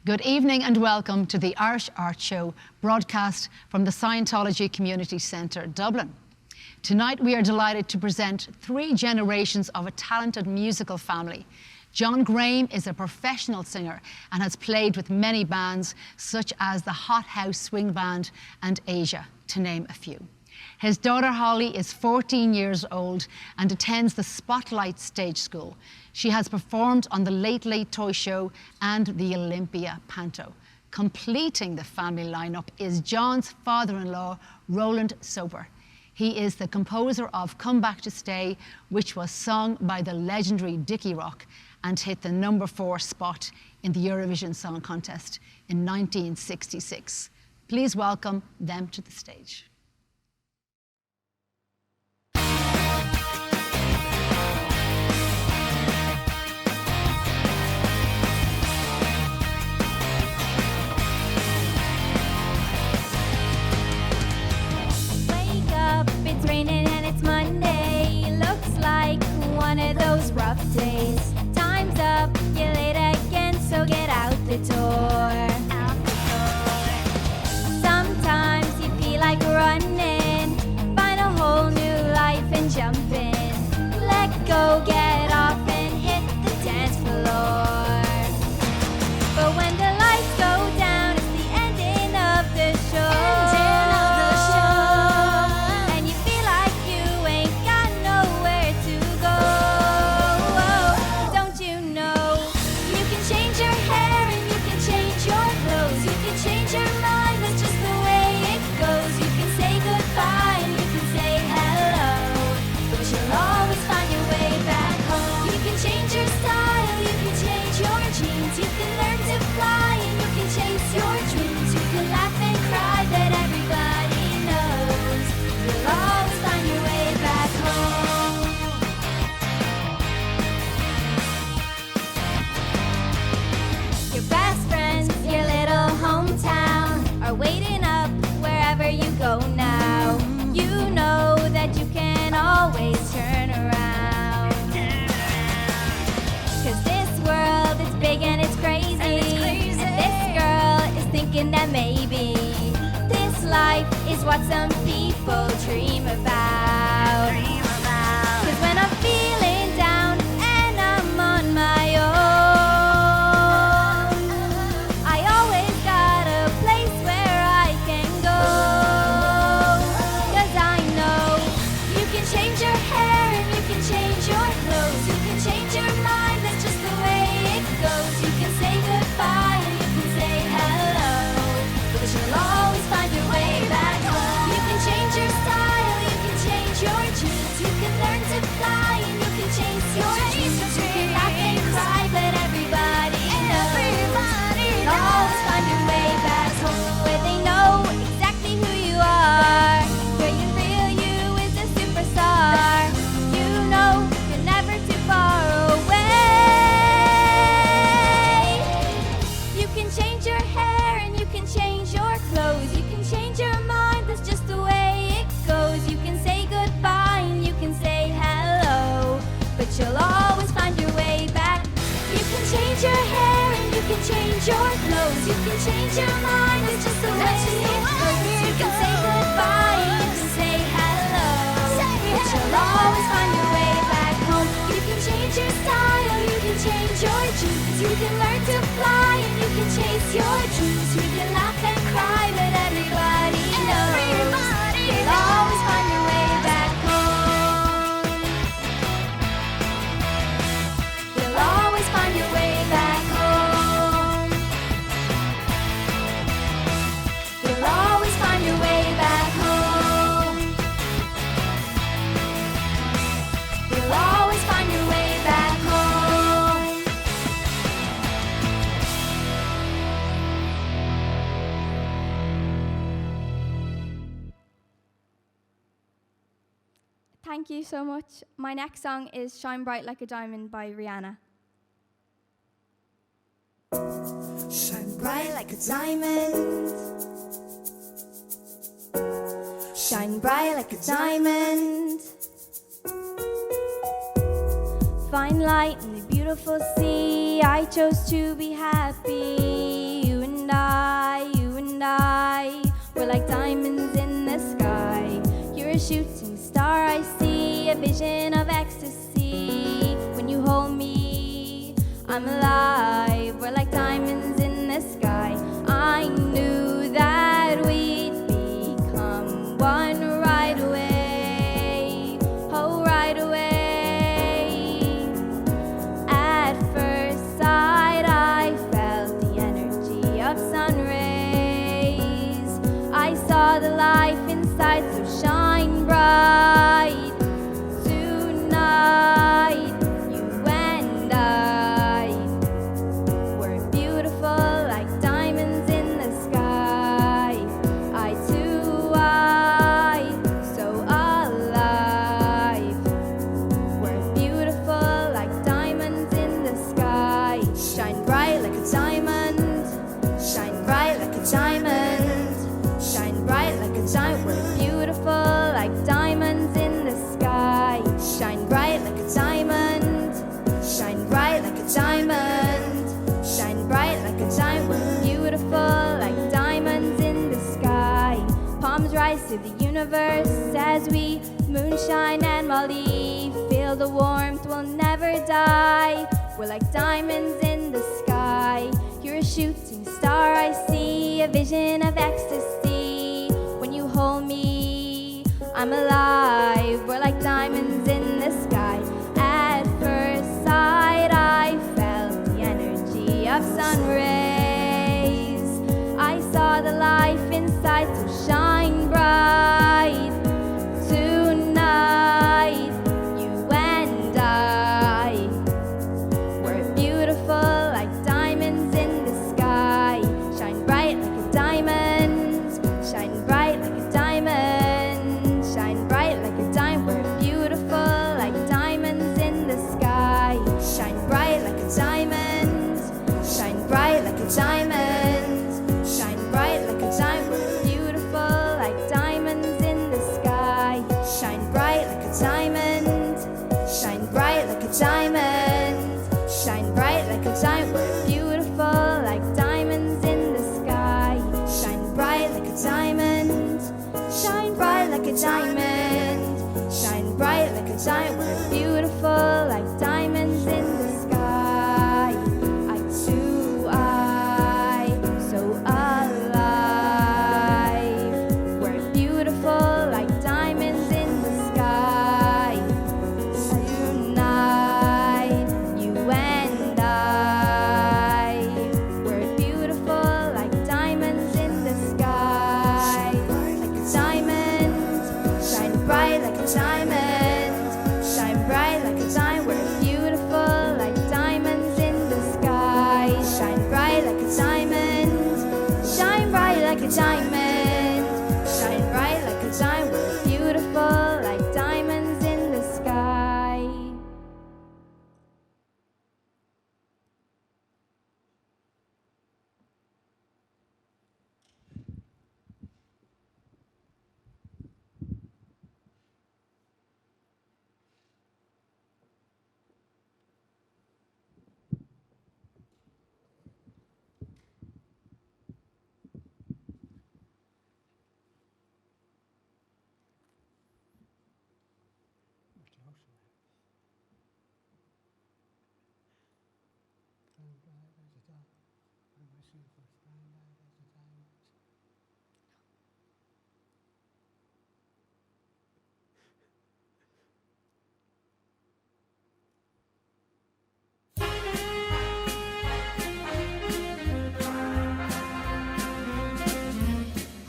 Good evening and welcome to the Irish Art Show, broadcast from the Scientology Community Centre, Dublin. Tonight we are delighted to present three generations of a talented musical family. John Graham is a professional singer and has played with many bands such as the Hot House Swing Band and Asia, to name a few. His daughter Holly is 14 years old and attends the Spotlight Stage School. She has performed on the Late Late Toy Show and the Olympia Panto. Completing the family lineup is John's father-in-law, Rowland Soper. He is the composer of Come Back to Stay, which was sung by the legendary Dicky Rock and hit the number 4 spot in the Eurovision Song Contest in 1966. Please welcome them to the stage. It's raining and it's Monday. Looks like one of those rough days. Time's up, you're late again, so get out the door. Sometimes you feel like running, find a whole new life and jump in. Let go, get off and hit the dance floor. But when the lights go down, it's the ending of the show. That maybe this life is what some people dream about. 'Cause when I'm feeling down and I'm on my own, I always got a place where I can go. 'Cause I know you can change your hair and you can change your clothes. You can change your mind, that's just the way it goes. You can say goodbye and you can say hello. You'll always find your way back home. You can change your style, you can change your dreams. You can learn to fly and you can chase your dreams. You can laugh and cry, but everybody knows. You'll always find your way back home, where they know exactly who you are, where your real you is a superstar. You know you're never too far away. You can change your hair and you can change your clothes. You can change your mind, that's just the way it goes. You can say goodbye and you can say hello, but you'll always find your way back. You can change your hair and you can change your clothes. You can change your mind, it's just the way it goes. You can say goodbye and you can say hello, but you'll always find your way back home. You can change your style, you can change your dreams. You can learn to fly and you can chase your dreams. You can laugh and cry, but everybody knows. You'll always find your way back home. You'll always find your way back home. You'll always find your way back home. You'll always find your way back home. Thank you so much. My next song is Shine Bright Like a Diamond by Rihanna. Shine bright like a diamond. Shine bright like a diamond. Find light in the beautiful sea. I chose to be happy. and I, we're like diamonds in the sky. You're a shooting star, I see a vision of ecstasy. When you hold me, I'm alive. We're like diamonds in the sky. I knew that we'd become one right away. Oh, right away. At first sight, I felt the energy of sun rays. I saw the life inside, so shine bright. Tonight, you and I, we're beautiful like diamonds in the sky. Eye to eye, so alive. We're beautiful like diamonds in the sky. Shine bright like a diamond. Shine bright like a diamond. Shine bright like a diamond. We're beautiful like diamonds in the sky. Shine bright like a diamond. Shine bright like a diamond. Shine bright like a diamond. We're beautiful like diamonds in the sky. Palms rise to the universe as we moonshine and Molly. Feel the warmth, we'll never die. We're like diamonds in the sky. You're a shooting star, I see a vision of ecstasy. When you hold me, I'm alive. We're like diamonds in the sky. At first sight, I felt the energy of sun rays. I saw the life inside, so shine bright. Tonight, you and I, we're beautiful like diamonds in the sky. Shine bright like a diamond. Shine bright like a diamond. Shine bright like a diamond. We're beautiful like diamonds in the sky. Shine bright like a diamond. Shine bright like a diamond. Shine bright like a diamond. We're beautiful like diamonds in the sky. Shine bright like a diamond. Shine bright like a diamond. Shine bright like a diamond. We're beautiful like diamonds in the sky. Shine bright like a diamond. Shine bright like a diamond. Shine bright like a diamond. We're beautiful like diamonds in the sky. Eye to eye, so alive. We're beautiful like diamonds in the sky. Tonight, you and I, we're beautiful like diamonds in the sky. Like a diamond, shine bright like a diamond. Shine bright like a diamond. We're beautiful like diamonds in the sky. Shine bright like a diamond. Shine bright like a diamond. Shine bright like a diamond. We're beautiful like diamonds in the sky.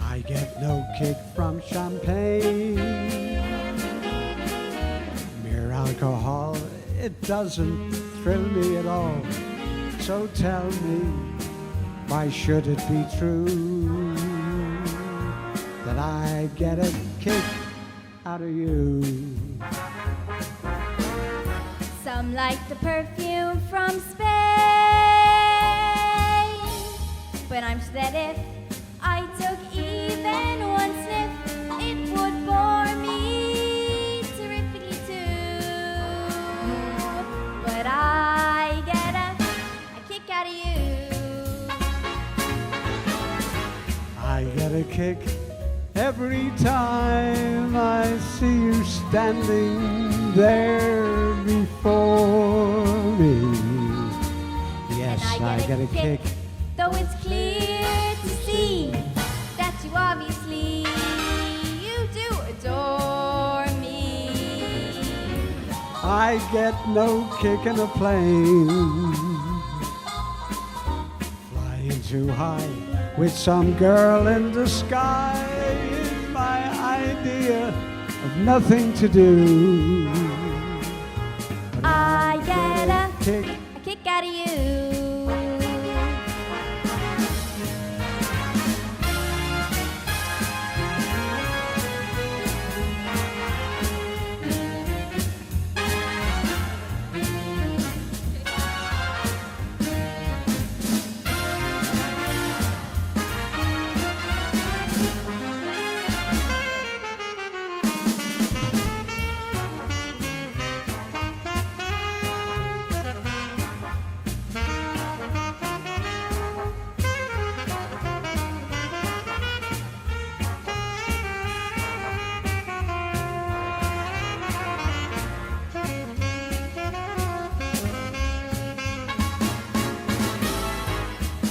I get no kick from champagne. Mere alcohol, it doesn't thrill me at all. So tell me, why should it be true that I get a kick out of you? Some like the perfume from Spain, but I'm sure that if I took even one sniff, it would bore me terrifically too. But I get a kick out of you. kick every time I see you standing there before me. Yes, I get a kick. Though it's clear to see that you obviously you do adore me. I get no kick in a plane, flying too high with some girl in the sky is my idea of nothing to do. But I get a kick out of you.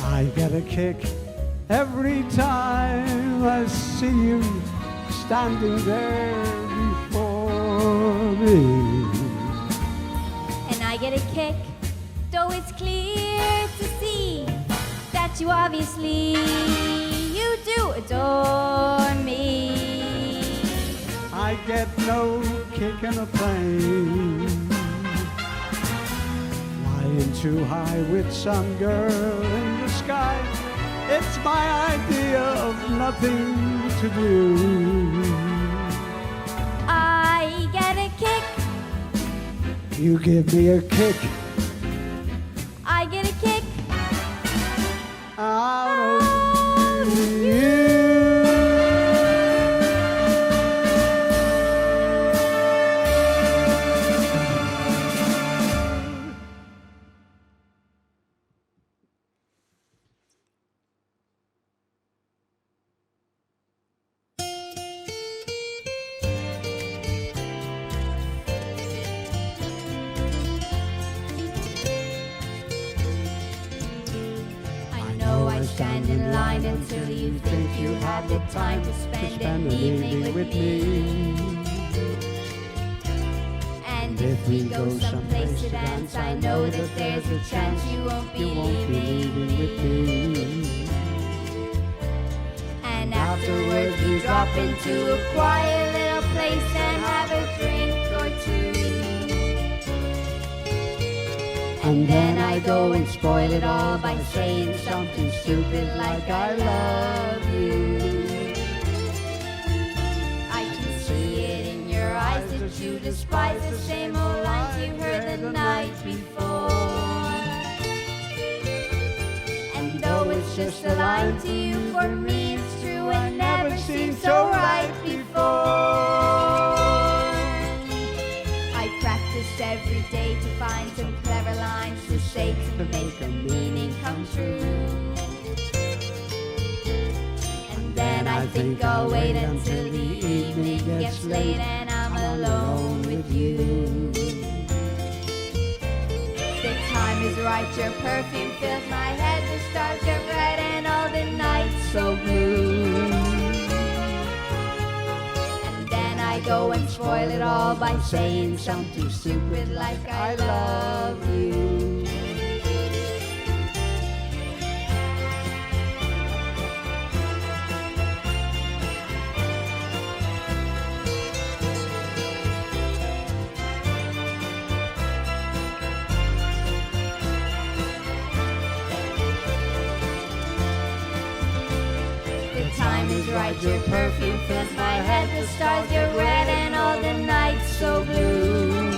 I get a kick every time I see you standing there before me. And I get a kick, though it's clear to see that you obviously you do adore me. I get no kick in a plane, flying too high with some girl in the sky. It's my idea of nothing to do. I get a kick, You give me a kick I get a kick out of you. I know I stand in line until you think you have the time to spend an evening with me. And if we go someplace to dance, I know that there's a chance you won't be leaving with me. And afterwards we drop into a quiet little place and have a drink or two. And then I go and spoil it all by saying something stupid like I love you. I can see it in your eyes that you despise the same old lines you heard the night before. And though it's just a line to you, for me it's true and never seemed so right before. I practiced every day to find some clever lines to say to make a meaning come true. And then I think I'll wait until the evening gets late and I'm alone with you. The time is right, your perfume fills my head, the stars are bright and all the nights so blue. And then I go and spoil it all by saying something stupid like I love you. The time is right, your perfume fills my head, the stars are red and all the nights so blue.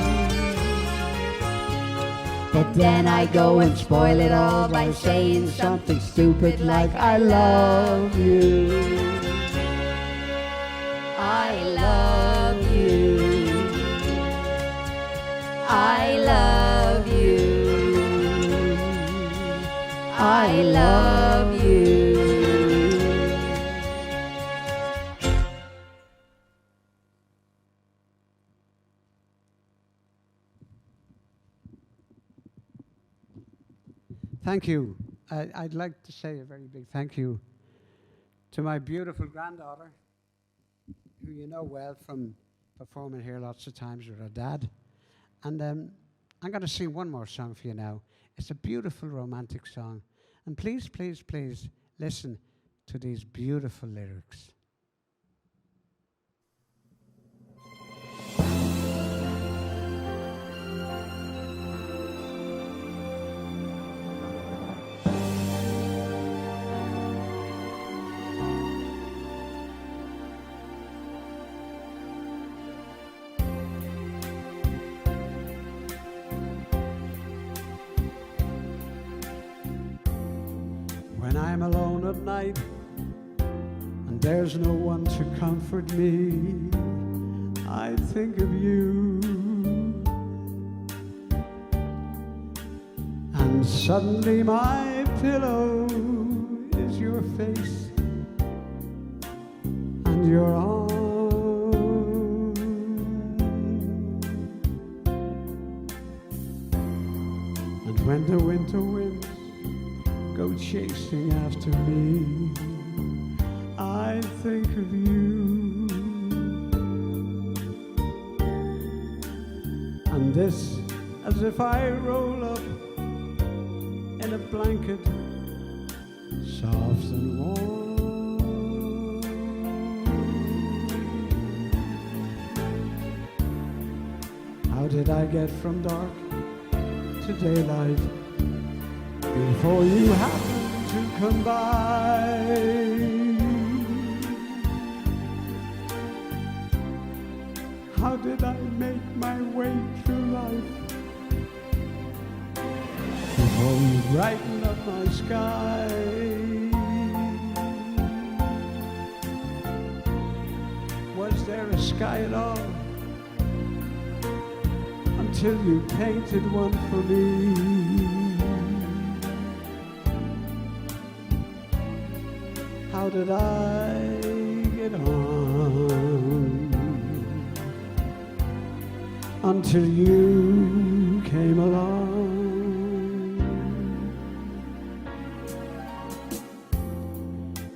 But then I go and spoil it all by saying something stupid like I love you. I love you. I love you. I love you. Thank you. I'd like to say a very big thank you to my beautiful granddaughter, who you know well from performing here lots of times with her dad. And I'm going to sing one more song for you now. It's a beautiful romantic song. And please, please, please listen to these beautiful lyrics. When I'm alone at night and there's no one to comfort me, I think of you. And suddenly my pillow is your face and your arms. And when the winter winds go chasing after me, I think of you. And this as if I roll up in a blanket soft and warm. How did I get from dark to daylight before you happened to come by? How did I make my way through life before you brightened up my sky? Was there a sky at all until you painted one for me? How did I get on until you came along?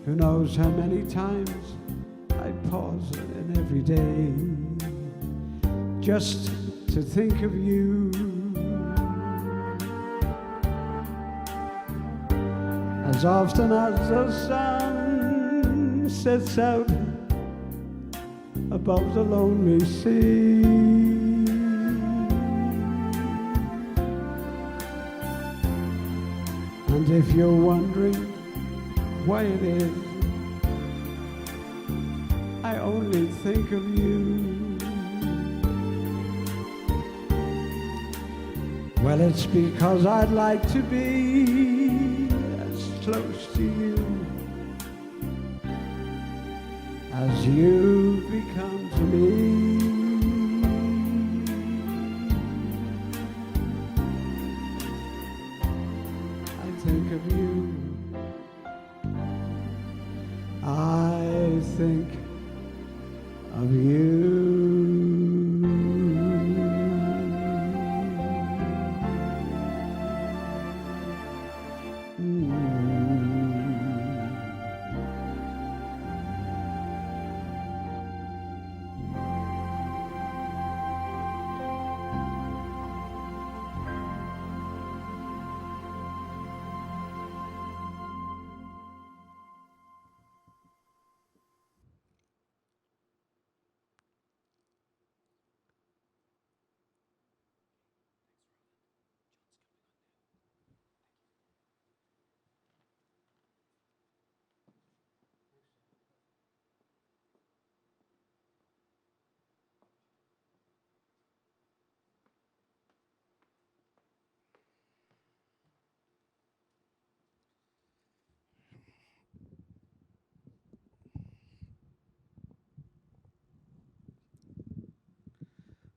Who knows how many times I pause in every day just to think of you. As often as the sun sets out above the lonely sea, and if you're wondering why it is I only think of you, well, it's because I'd like to be as close to you as you've become to me. I think of you. I think of you.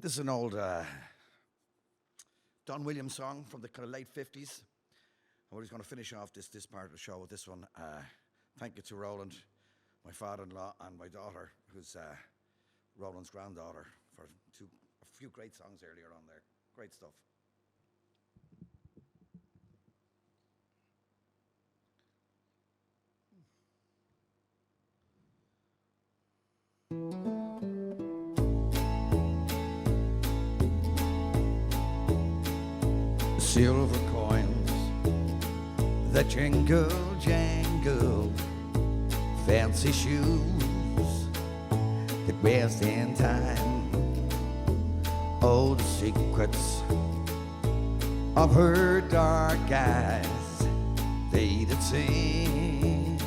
This is an old Don Williams song from the kind of late 50s. And we're just going to finish off this part of the show with this one. Thank you to Rowland, my father-in-law, and my daughter, who's Rowland's granddaughter, for a few great songs earlier on there. Great stuff. silver coins that jingle, jangle, fancy shoes that rest in time, oh, the secrets of her dark eyes, they that sing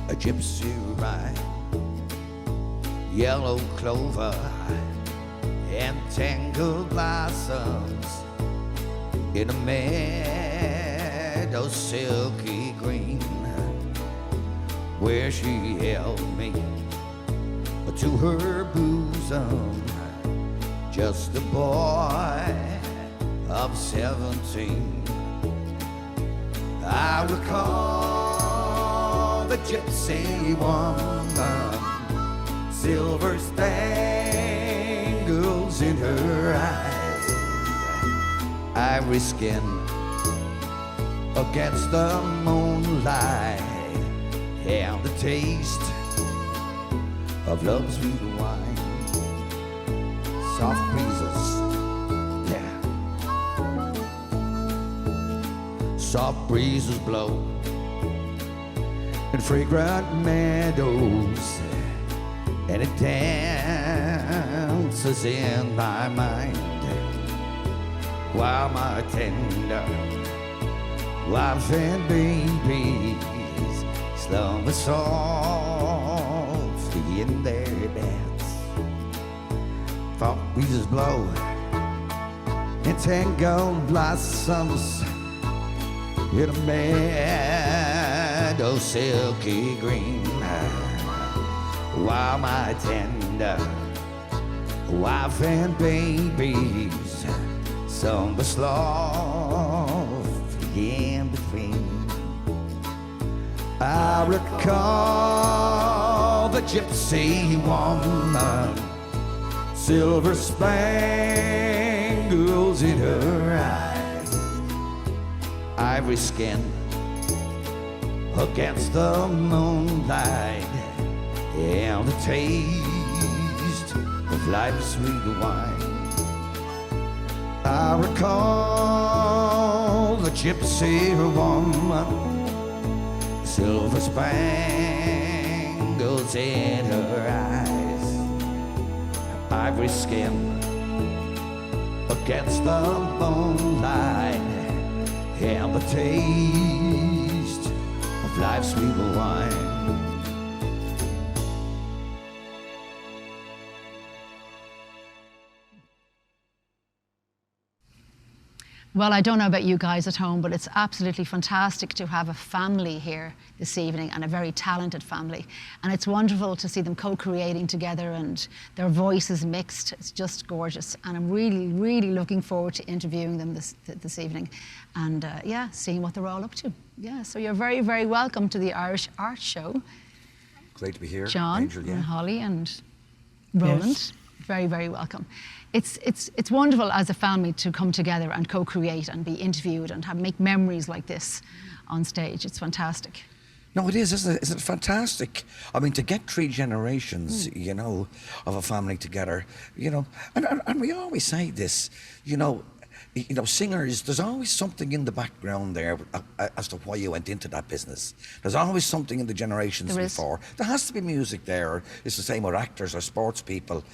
a gypsy rhyme, yellow clover and tangled blossoms in a meadow silky green, where she held me to her bosom, just a boy of 17. I recall the gypsy woman, silver spangles in her eyes, ivory skin against the moonlight, and the taste of love's sweet wine, soft breezes, yeah, soft breezes blow in fragrant meadows, and it dances in my mind, while my tender wife and babies slumber softly in their beds. Soft breezes blow and tangled blossoms in a meadow silky green, while my tender wife and babies slumber softly in between. I recall the gypsy woman, silver spangles in her eyes, ivory skin against the moonlight, and the taste of life's sweet wine. I recall the gypsy woman, silver spangles in her eyes, ivory skin against the moonlight, and the taste of life's sweet wine. Well, I don't know about you guys at home, but it's absolutely fantastic to have a family here this evening, and a very talented family. And it's wonderful to see them co-creating together and their voices mixed. It's just gorgeous. And I'm really, really looking forward to interviewing them this evening and, yeah, seeing what they're all up to. Yeah, so you're very, very welcome to the Irish Art Show. Great to be here. John, Angel, yeah. and Holly and Roland. Yes. Very, very welcome. It's wonderful as a family to come together and co-create and be interviewed and make memories like this on stage. It's fantastic. No, it is, isn't it? Isn't it fantastic? I mean, to get 3 generations, you know, of a family together, you know, and we always say this, you know, singers, there's always something in the background there as to why you went into that business. There's always something in the generations before. There has to be music there. It's the same with actors or sports people.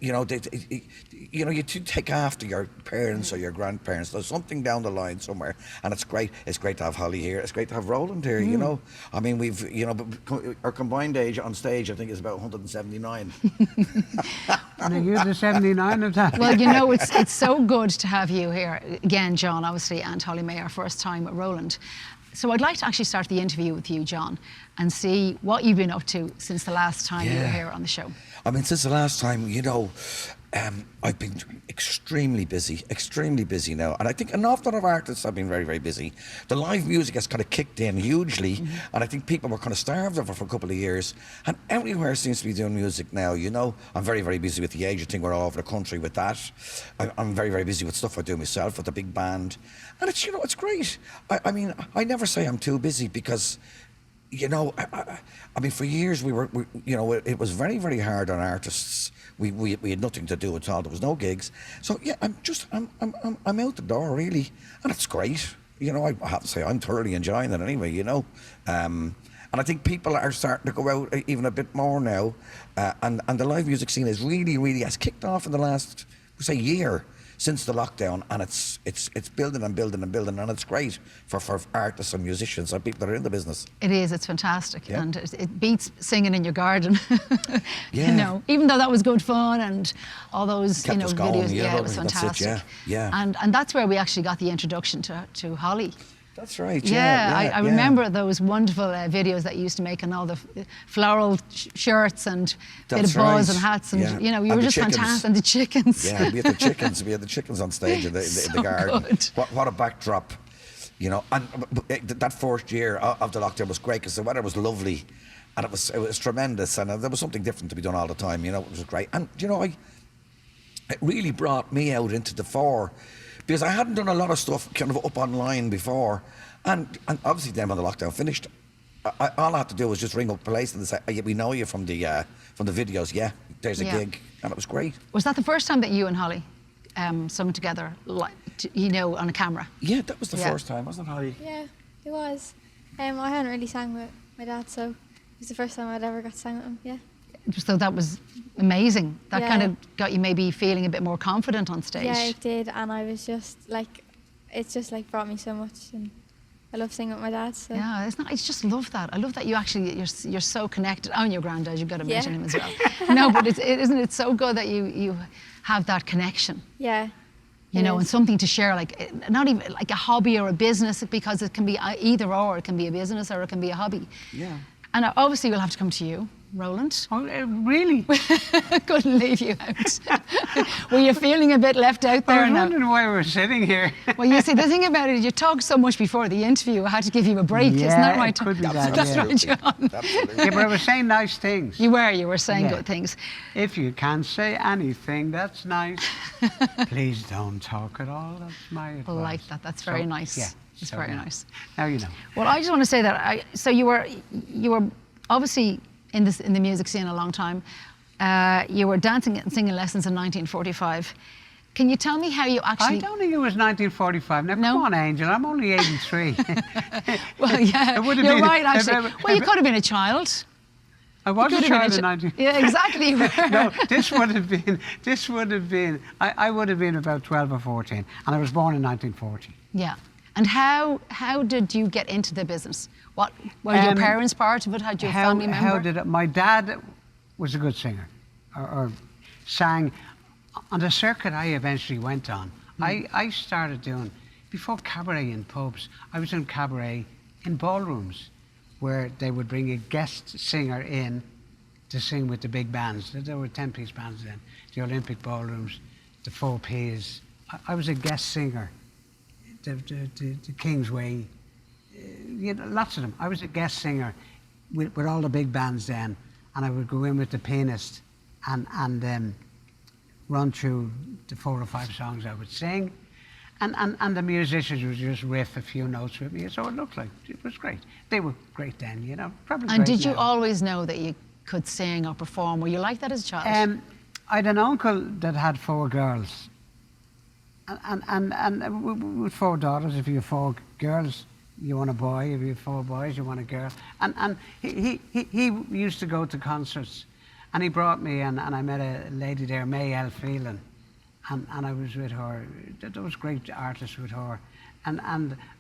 You do take after your parents or your grandparents. There's something down the line somewhere, and it's great. It's great to have Holly here. It's great to have Rowland here. You know, I mean, we've our combined age on stage, I think, is about 179. And you're the 79 of that. Well, you know, it's so good to have you here again, John, obviously, and Holly May, our first time with Rowland. So I'd like to actually start the interview with you, John, and see what you've been up to since the last time you were here on the show. I mean, since the last time, you know, I've been extremely busy now. And I think an awful lot of artists have been very, very busy. The live music has kind of kicked in hugely. And I think people were kind of starved of it for a couple of years. And everywhere seems to be doing music now, you know. I'm very, very busy with the Aged thing. We're all over the country with that. I'm very, very busy with stuff I do myself with the big band. And it's, you know, it's great. I mean, I never say I'm too busy because you know, I mean, for years we you know, it was very, very hard on artists. We had nothing to do at all. There was no gigs. So yeah, I'm out the door really, and it's great. You know, I have to say I'm thoroughly enjoying it anyway. You know, and I think people are starting to go out even a bit more now, and the live music scene is really has kicked off in the last, say, year. Since the lockdown, and it's building and building and building, and it's great for artists and musicians and people that are in the business. It is, it's fantastic, and it beats singing in your garden. Yeah. You know, even though that was good fun and all those, Kept you know, us going, videos, yeah, it was that's it, fantastic. yeah. And that's where we actually got the introduction to Holly. That's right. I remember those wonderful videos that you used to make, and all the floral shirts and bit of bows and hats, and you know, you were just fantastic. And the chickens. Yeah, we had the chickens. We had the chickens on stage in the garden. Good. What a backdrop, you know. And that first year of the lockdown was great because the weather was lovely, and it was tremendous, and there was something different to be done all the time. You know, it was great, and you know, it really brought me out into the fore. Because I hadn't done a lot of stuff kind of up online before, and obviously then when the lockdown finished, all I had to do was just ring up the place and say, "We know you from the videos. Yeah, there's a gig," and it was great. Was that the first time that you and Holly sung together, like, you know, on a camera? Yeah, that was the first time, wasn't it, Holly? Yeah, it was. I hadn't really sang with my dad, so it was the first time I'd ever got to sing with him. Yeah. So that was amazing. That Yeah. kind of got you maybe feeling a bit more confident on stage. Yeah, it did, and I was just like, it's just like brought me so much, and I love singing with my dad. So. Yeah, I just love that. I love that you actually, you're so connected. Oh, and your granddad, you've got to mention him as well. No, but isn't it so good that you have that connection? Yeah. You know, and something to share, like not even like a hobby or a business, because it can be either or. It can be a business or it can be a hobby. Yeah. And obviously we'll have to come to you, Rowland. Oh, really? Couldn't leave you out. Were you feeling a bit left out there? I was wondering why we were sitting here. Well, you see, the thing about it is you talked so much before the interview, I had to give you a break. Isn't that right? It could be that, That's yeah. right, John. Absolutely. Yeah, but I was saying nice things. You were saying Yeah. good things. If you can't say anything, that's nice. Please don't talk at all. That's my advice. I like that. That's very nice. Yeah. It's so very now- nice. Now you know. Well, I just want to say that so you were obviously in the music scene a long time. You were dancing and singing lessons in 1945. Can you tell me how you actually? I don't think it was 1945. Now, No? come on, Angel. I'm only 83. Well, yeah, It would have you're been- right. Actually, if- well, you could have been a child. I was a Could have been child in 19... Yeah, exactly. You were. No, this would have been, I would have been about 12 or 14, and I was born in 1940. Yeah. And how did you get into the business? What were your parents part of it? Had you a family member? How did it? My dad was a good singer, or sang on the circuit I eventually went on. I started doing, before cabaret in pubs, I was in cabaret in ballrooms, where they would bring a guest singer in to sing with the big bands. There were 10-piece bands then, the Olympic ballrooms, the 4Ps. I was a guest singer, the Kingsway, you know, lots of them. I was a guest singer with all the big bands then, and I would go in with the pianist and run through the 4 or 5 songs I would sing. And the musicians would just riff a few notes with me, so it looked like it was great. They were great then, you know. Probably And great did you now. always know that you could sing or perform? Were you like that as a child? I had an uncle that had 4 girls, and with 4 daughters. If you have 4 girls, you want a boy. If you have 4 boys, you want a girl. And he used to go to concerts, and he brought me, and I met a lady there, May and Rowland. And I was with her. There was great artists with her, and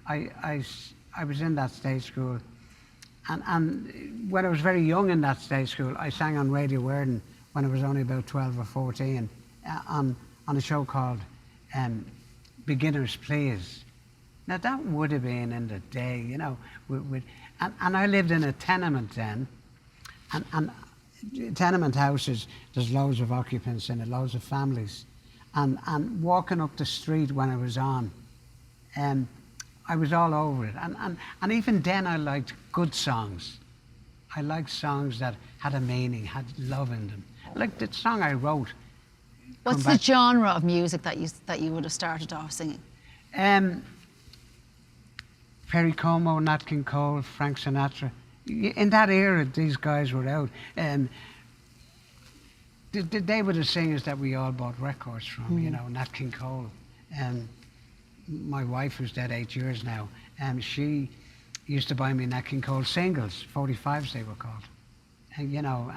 I was in that stage school, and when I was very young in that stage school, I sang on Radio Werden when I was only about 12 or 14, on a show called Beginners Please. Now that would have been in the day, you know, and I lived in a tenement then, and tenement houses, there's loads of occupants in it, loads of families. And walking up the street when I was on, I was all over it. And even then I liked good songs. I liked songs that had a meaning, had love in them. Like the song I wrote. What's the genre of music that you would have started off singing? Perry Como, Nat King Cole, Frank Sinatra, in that era, these guys were out. They were the singers that we all bought records from, you know, Nat King Cole. My wife, who's dead 8 years now, she used to buy me Nat King Cole singles, 45s they were called. And, you know,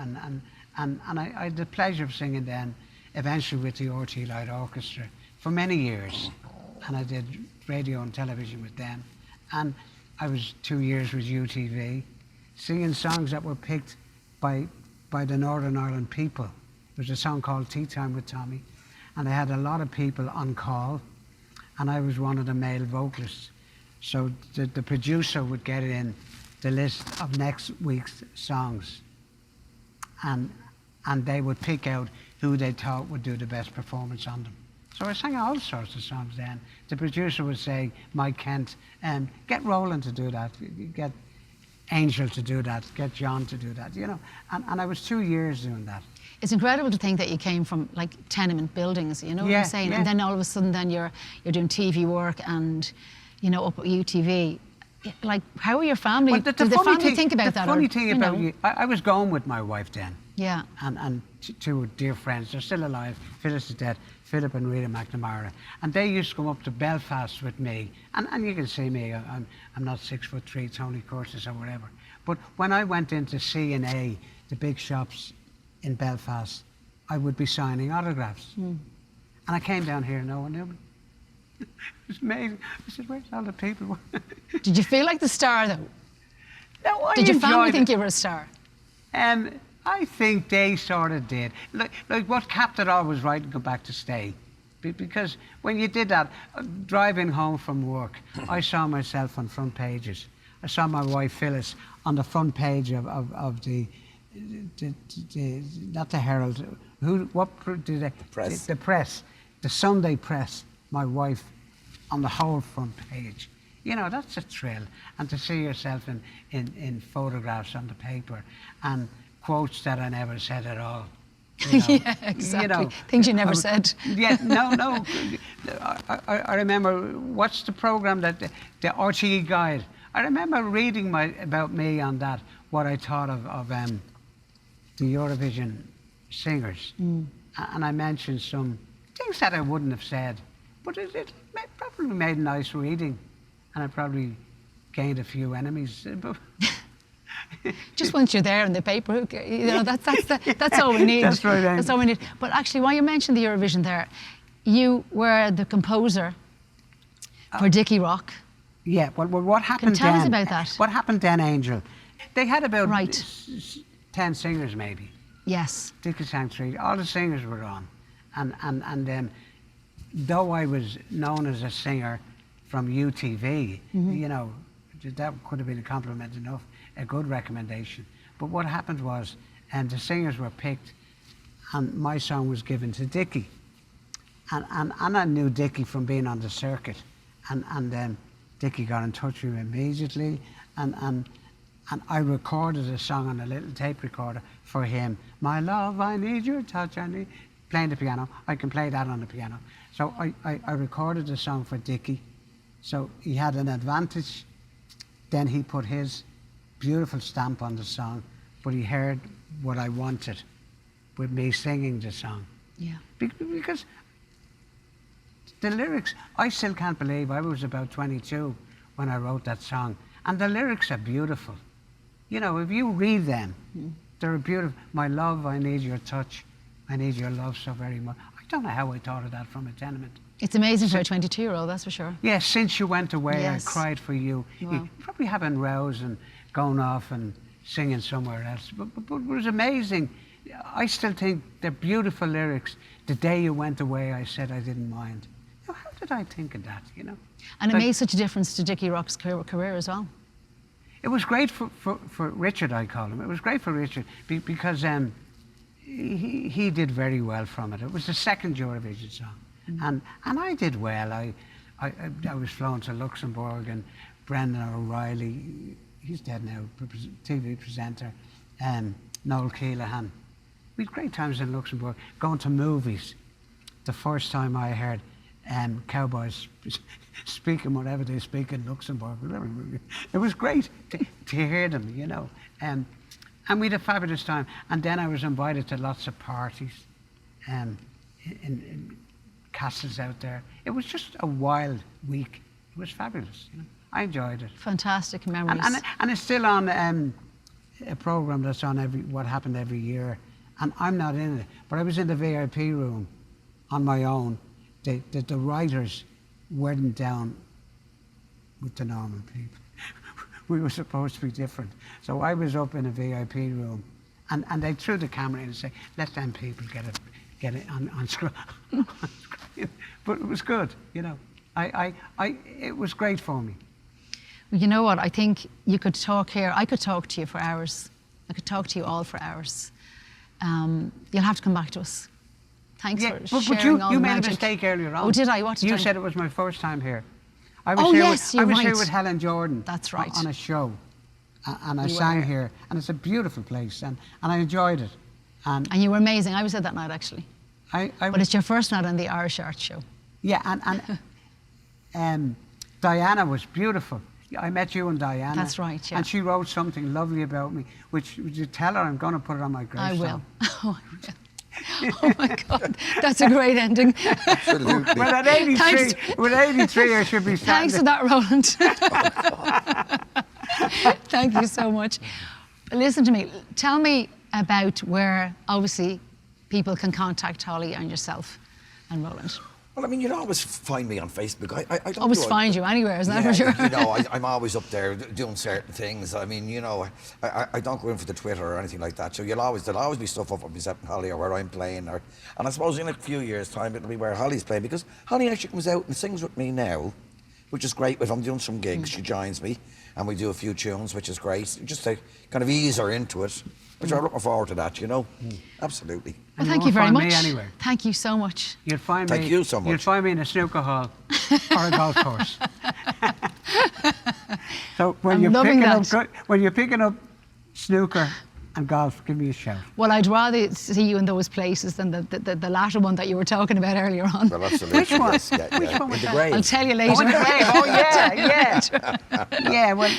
and I had the pleasure of singing then, eventually with the RT Light Orchestra for many years. And I did radio and television with them. And I was 2 years with UTV, singing songs that were picked by the Northern Ireland people. There was a song called Tea Time with Tommy, and I had a lot of people on call, and I was one of the male vocalists. So the producer would get in the list of next week's songs, and they would pick out who they thought would do the best performance on them. So I sang all sorts of songs then. The producer would say, Mike Kent, get Rowland to do that, get Angel to do that, get John to do that, you know. And I was 2 years doing that. It's incredible to think that you came from like tenement buildings, you know what I'm saying? Yeah. And then all of a sudden then you're doing TV work and, you know, up at UTV. Like, how are your family? Well, Did the family think about that? The funny thing about you, I was going with my wife then. Yeah. And two dear friends, they're still alive. Phyllis is dead, Philip and Rita McNamara. And they used to come up to Belfast with me. And you can see me, I'm not 6'3", Tony Curtis or whatever. But when I went into C&A, the big shops in Belfast, I would be signing autographs. And I came down here and no one knew me. It was amazing. I said, where's all the people? Did you feel like the star though? No, Did your family think you were a star? I think they sort of did. Like what capped it all was right and go back to stay. Because when you did that, driving home from work, I saw myself on front pages. I saw my wife Phyllis on the front page of the not the Herald, the Press. The Press, the Sunday Press, my wife on the whole front page. You know, that's a thrill. And to see yourself in photographs on the paper and quotes that I never said at all. You know, Yeah, exactly. You know, Things you never said. Yeah, no. I remember, what's the programme that the RTE Guide? I remember reading about me on that, what I thought of the Eurovision singers. And I mentioned some things that I wouldn't have said, but it probably made nice reading, and I probably gained a few enemies. Just once you're there in the paper, you know, that's all we need. That's right, Amy. That's all we need. But actually, while you mentioned the Eurovision there, you were the composer for Dicky Rock. Yeah, well, what happened Tell then? us about that. What happened then, Angel? They had about Right. 10 singers, maybe. Yes. Dicky sang 3. All the singers were on, and then, though I was known as a singer from UTV, you know, that could have been a compliment enough, a good recommendation. But what happened was, the singers were picked, and my song was given to Dicky, and I knew Dicky from being on the circuit, and then Dicky got in touch with me immediately, and I recorded a song on a little tape recorder for him. My love, I need your touch, I need... Playing the piano, I can play that on the piano. So I recorded a song for Dicky. So he had an advantage. Then he put his beautiful stamp on the song, but he heard what I wanted with me singing the song. Yeah. Because the lyrics, I still can't believe I was about 22 when I wrote that song. And the lyrics are beautiful. You know, if you read them, they're beautiful. My love, I need your touch. I need your love so very much. I don't know how I thought of that from a tenement. It's amazing for a 22-year-old, that's for sure. Yeah, since you went away, Yes. I cried for you. Wow. You probably having rows and going off and singing somewhere else. But it was amazing. I still think they're beautiful lyrics. The day you went away, I said I didn't mind. Now, how did I think of that, you know? And it Like- made such a difference to Dicky Rock's career as well. It was great for Richard, I call him. It was great for Richard because he did very well from it. It was the second Eurovision song. And I did well. I was flown to Luxembourg, and Brendan O'Reilly, he's dead now, TV presenter, Noel Keelahan. We had great times in Luxembourg, going to movies. The first time I heard cowboys speaking whatever they speak in Luxembourg. It was great to hear them, you know. And we had a fabulous time. And then I was invited to lots of parties in castles out there. It was just a wild week. It was fabulous, you know. I enjoyed it. Fantastic memories. And it's still on a program that's on what happened every year. And I'm not in it, but I was in the VIP room on my own. The writers weren't down with the normal people. We were supposed to be different. So I was up in a VIP room, and they threw the camera in and said, let them people get it on screen. But it was good, you know. It was great for me. Well, you know what? I think you could talk here. I could talk to you for hours. I could talk to you all for hours. You'll have to come back to us. Thanks for sharing all you the made magic. A mistake earlier on. Oh, did I? What did you I? said it was my first time here. I Oh, yes, you're I was right. here with Helen Jordan. That's right. On a show, and I You sang were. here, and it's a beautiful place, and I enjoyed it. And And you were amazing. I was there that night, actually. But it's your first night on the Irish Art Show. Yeah, and Diana was beautiful. I met you and Diana. That's right, yeah. And she wrote something lovely about me, which would you tell her I'm going to put it on my gravestone? I will. Oh, I will. Oh my God, that's a great ending. Absolutely. Well, at 83, Thanks. with 83, I should be Thanks for that, Roland. Thank you so much. Listen to me. Tell me about where, obviously, people can contact Holly and yourself and Roland. Well, I mean, you'd always find me on Facebook. I don't Always do it. find you anywhere, isn't that Yeah, for sure? you know, I'm always up there doing certain things. I mean, you know, I don't go in for the Twitter or anything like that. So there'll always be stuff up on myself and Holly or where I'm playing. And I suppose in a few years' time it'll be where Holly's playing, because Holly actually comes out and sings with me now, which is great. If I'm doing some gigs, she joins me and we do a few tunes, which is great. Just to kind of ease her into it, which I'm looking forward to that, you know. Absolutely. Well, And thank you you very won't much. find me anywhere. Thank you so much. You'll find Thank me. you so much. You'll find me in a snooker hall or a golf course. So when I'm you're loving when you're picking up snooker and golf, give me a shout. Well, I'd rather see you in those places than the latter one that you were talking about earlier on. Well, absolutely. Which one? Yes, yeah, Which yeah. one was In the that? grave. I'll tell you later. Oh, in the grave. Oh, yeah. Yeah, well,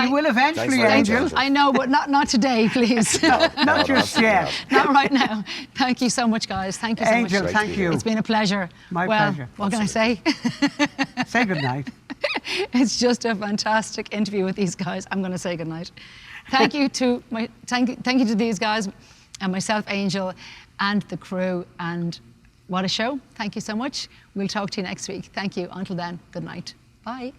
you will eventually, Thanks very much, Angel. Angel. I know, but not today, please. Not No, just that's yet. Not right now. Thank you so much, guys. Thank you so Angel, much. thank you. It's been a pleasure. My well, pleasure. What can I say? Say goodnight. It's just a fantastic interview with these guys. I'm going to say goodnight. Thank you to these guys and myself, Angel, and the crew. And what a show. Thank you so much. We'll talk to you next week. Thank you. Until then, good night. Bye.